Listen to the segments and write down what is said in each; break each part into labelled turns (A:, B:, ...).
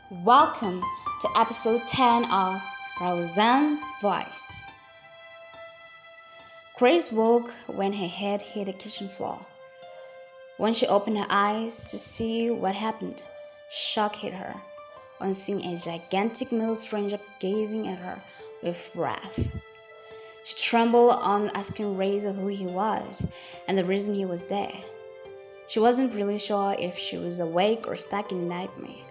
A: Welcome to episode 10 of Rosan's Voice. Grace woke when her head hit the kitchen floor. When she opened her eyes to see what happened, shock hit her on seeing a gigantic male stranger gazing at her with wrath. She trembled on asking Rosa who he was and the reason he was there. She wasn't really sure if she was awake or stuck in a nightmare.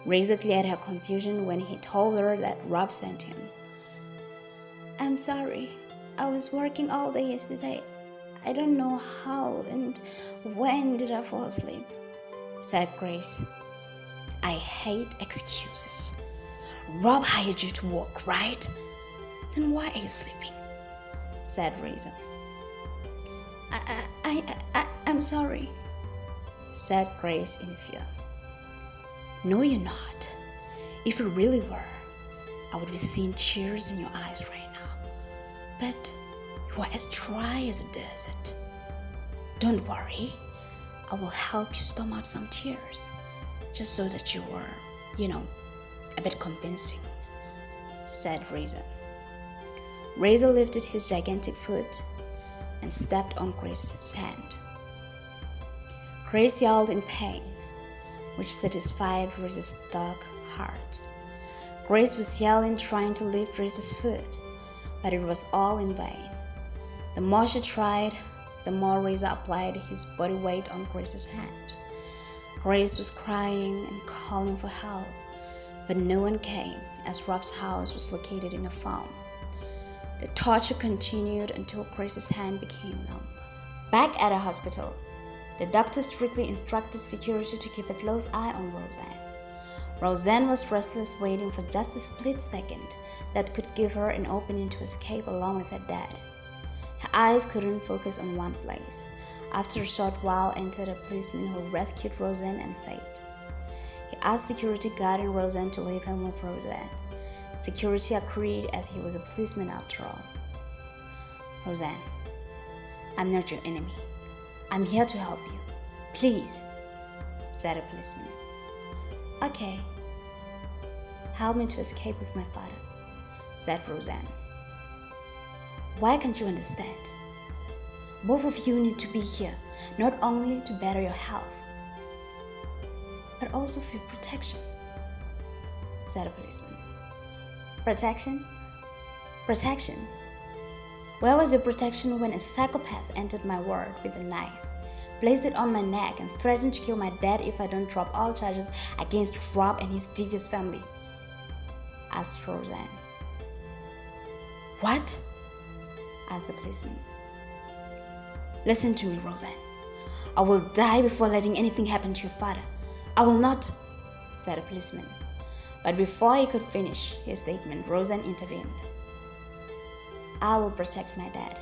A: Rosa cleared her confusion when he told her that Rob sent him. "I'm sorry. I was working all day yesterday. I don't know how and when did I fall asleep," said Grace. "I hate excuses. Rob hired you to work, right? Then why are you sleeping?" said Rosa. I'm sorry," said Grace in fear. "No, you're not. If you really were, I would be seeing tears in your eyes right now. But you are as dry as a desert. Don't worry. I will help you storm out some tears, just so that you were, a bit convincing," said Rosa. Rosa lifted his gigantic foot and stepped on Grace's hand. Grace yelled in pain, which satisfied Rosa's dark heart. Grace was yelling, trying to lift Rosa's foot, but it was all in vain. The more she tried, the more Rosa applied his body weight on Grace's hand. Grace was crying and calling for help, but no one came as Rob's house was located in a farm. The torture continued until Grace's hand became numb. Back at the hospital, the doctor strictly instructed security to keep a close eye on Rosan. Rosan was restless, waiting for just a split second that could give her an opening to escape along with her dad. Her eyes couldn't focus on one place. After a short while, entered a policeman who rescued Rosan and Faith. He asked security guarding Rosan to leave him with Rosan. Security agreed as he was a policeman after all. "Rosan, I'm not your enemy. I'm here to help you. Please," said a policeman. "Okay. Help me to escape with my father," said Rosan. "Why can't you understand? Both of you need to be here, not only to better your health, but also for your protection," said a policeman. "Protection? Protection? Where was your protection when a psychopath entered my world with a knife, placed it on my neck, and threatened to kill my dad if I don't drop all charges against Rob and his devious family?" asked Rosan. "What?" asked the policeman. "Listen to me, Rosan. I will die before letting anything happen to your father. I will not," said a policeman. But before he could finish his statement, Rosan intervened. "I will protect my dad.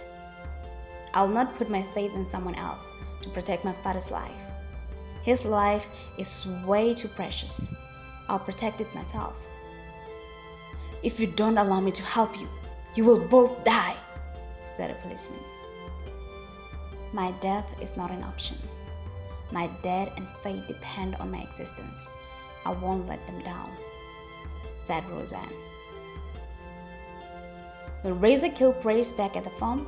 A: I will not put my faith in someone else to protect my father's life. His life is way too precious. I'll protect it myself. If you don't allow me to help you, you will both die," said a policeman. "My death is not an option. My dad and Faith depend on my existence. I won't let them down," said Rosan. Will Rosa kill Grace back at the farm?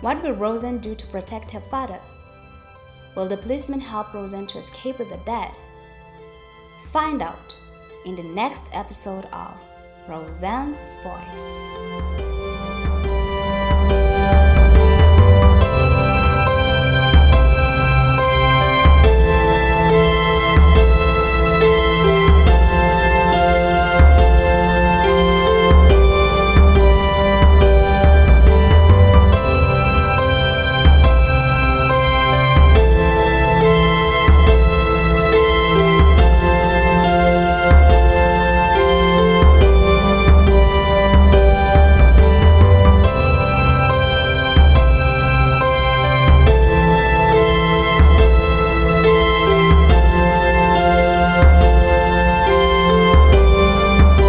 A: What will Rosan do to protect her father? Will the policeman help Rosan to escape with her dad? Find out in the next episode of Rosan's Voice.